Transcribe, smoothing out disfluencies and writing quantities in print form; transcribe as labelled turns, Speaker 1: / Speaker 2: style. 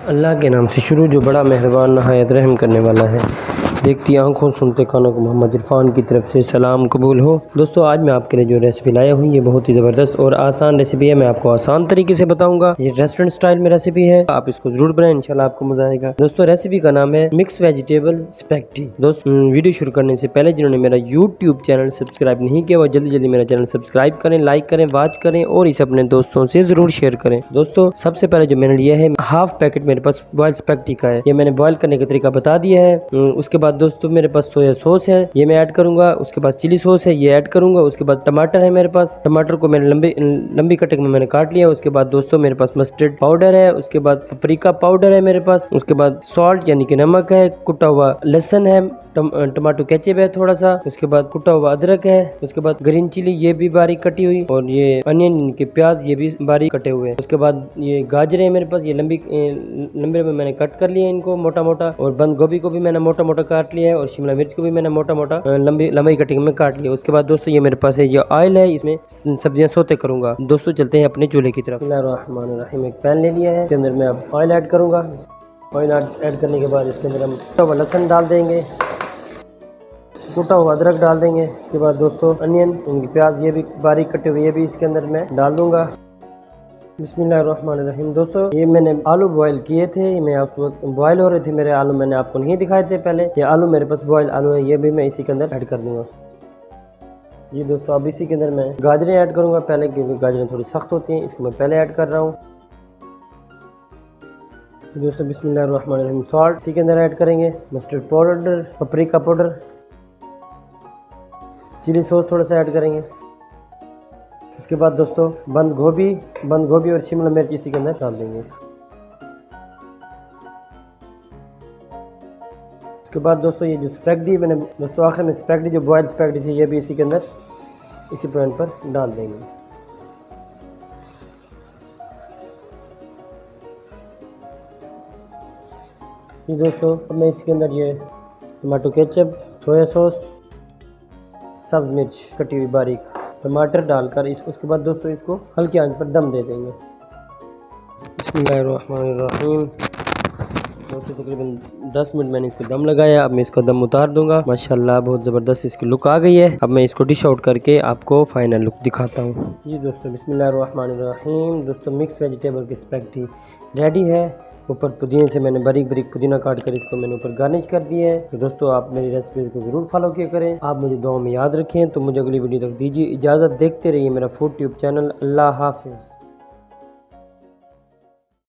Speaker 1: अल्लाह के नाम से शुरू जो बड़ा मेहरबान नहायत रहम करने वाला है। देखती आंखों सुनते कानों को मोहम्मद इरफान की तरफ से सलाम कबूल हो। दोस्तों आज मैं आपके लिए जो रेसिपी लाया हूँ ये बहुत ही ज़बरदस्त और आसान रेसिपी है। मैं आपको आसान तरीके से बताऊंगा। ये रेस्टोरेंट स्टाइल में रेसिपी है, आप इसको जरूर बनाएं, इंशाल्लाह आपको मजा आएगा। दोस्तों रेसिपी का नाम है मिक्स वेजिटेबल स्पैगेटी। दोस्तों वीडियो शुरू करने से पहले जिन्होंने मेरा यूट्यूब चैनल सब्सक्राइब नहीं किया वो जल्दी जल्दी मेरा चैनल सब्सक्राइब करें, लाइक करें, वॉच करें और इसे अपने दोस्तों से जरूर शेयर करें। दोस्तों सबसे पहले जो मैंने लिया है हाफ पैकेट मेरे पास बॉयल स्पैगेटी का है। ये मैंने बॉयल करने का तरीका बता दिया है। उसके बाद दोस्तों मेरे पास सोया सॉस है, ये मैं ऐड करूंगा। उसके बाद चिली सॉस है, ये ऐड करूंगा। उसके बाद टमाटर है मेरे पास, टमाटर को मैंने लंबी कटिंग में मैंने काट लिया। उसके बाद दोस्तों मेरे पास मस्टर्ड पाउडर है, उसके बाद पपरिका पाउडर है मेरे पास, उसके बाद सॉल्ट यानी कि नमक है, कुटा हुआ लहसुन है, टमाटो केचप है थोड़ा सा, उसके बाद कुटा हुआ अदरक है, उसके बाद ग्रीन चिली ये भी बारीक कटी हुई, और ये अनियन के प्याज ये भी बारीक कटे हुए। उसके बाद ये गाजर है मेरे पास, ये लंबे में मैंने कट कर लिए इनको मोटा मोटा, और बंद गोभी को भी मैंने मोटा मोटा काट लिया है, और शिमला मिर्च को भी मैंने मोटा मोटा लंबी कटिंग में काट लिया। उसके बाद दोस्तों ये मेरे पास है ये ऑयल है, इसमें सब्जियां सोते करूंगा। दोस्तों चलते हैं अपने चूल्हे की तरफ। बिस्मिल्लाहिर्रहमानिर्रहीम, एक पैन ले लिया है, इसके अंदर मैं अब ऑयल ऐड करूंगा। ऑयल ऐड करने के बाद इसके अंदर हम कुटा हुआ लहसुन डाल देंगे, कुटा हुआ अदरक डाल देंगे। उसके बाद दोस्तों अनियन इनकी प्याज ये भी बारीक कटे हुए ये भी इसके अंदर मैं डाल दूंगा। बिस्मिल्लाहिर्रहमानिर्रहीम। दोस्तों ये मैंने आलू बॉयल किए थे, मैं आप वक्त बॉयल हो रहे थे मेरे आलू, मैंने आपको नहीं दिखाए थे पहले। ये आलू मेरे पास बॉयल आलू है, ये भी मैं इसी के अंदर ऐड कर दूंगा। जी दोस्तों अब इसी के अंदर मैं गाजरें ऐड करूंगा पहले, क्योंकि गाजरें थोड़ी सख्त होती हैं, इसको मैं पहले ऐड कर रहा हूँ। दोस्तों बिस्मिल्लाहिर्रहमानिर्रहीम, सॉल्ट इसी के अंदर ऐड करेंगे, mustard powder, paprika powder, chilli sauce थोड़ा सा ऐड करेंगे। उसके बाद दोस्तों बंद गोभी और शिमला मिर्च इसी के अंदर डाल देंगे। उसके बाद दोस्तों ये जो स्पैगेटी मैंने दोस्तों आखिर में स्पैगेटी जो बॉइल्ड स्पैगेटी थी ये भी इसी के अंदर इसी पॉइंट पर डाल देंगे। ये दोस्तों अब मैं इसके अंदर ये टमाटो केचप, सोया सॉस, सब्ज मिर्च कटी हुई बारीक, टमाटर डालकर उसके बाद दोस्तों इसको हल्की आंच पर दम दे देंगे। बिस्मिल्लाहिर्रहमानिर्रहीम। दोस्तों तकरीबन 10 मिनट मैंने इसको दम लगाया, अब मैं इसको दम उतार दूंगा। माशाल्लाह बहुत ज़बरदस्त इसकी लुक आ गई है। अब मैं इसको डिश आउट करके आपको फाइनल लुक दिखाता हूँ। जी दोस्तों बिस्मिल्लाहिर्रहमानिर्रहीम। दोस्तों मिक्स वेजिटेबल की स्पैगेटी रेडी है। ऊपर पुदीने से मैंने बारीक बारीक पुदीना काट कर इसको मैंने ऊपर गार्निश कर दिया है। तो दोस्तों आप मेरी रेसिपी को ज़रूर फॉलो किया करें, आप मुझे दुआ में याद रखें। तो मुझे अगली वीडियो तक दीजिए इजाज़त, देखते रहिए मेरा फूड ट्यूब चैनल। अल्लाह हाफिज़।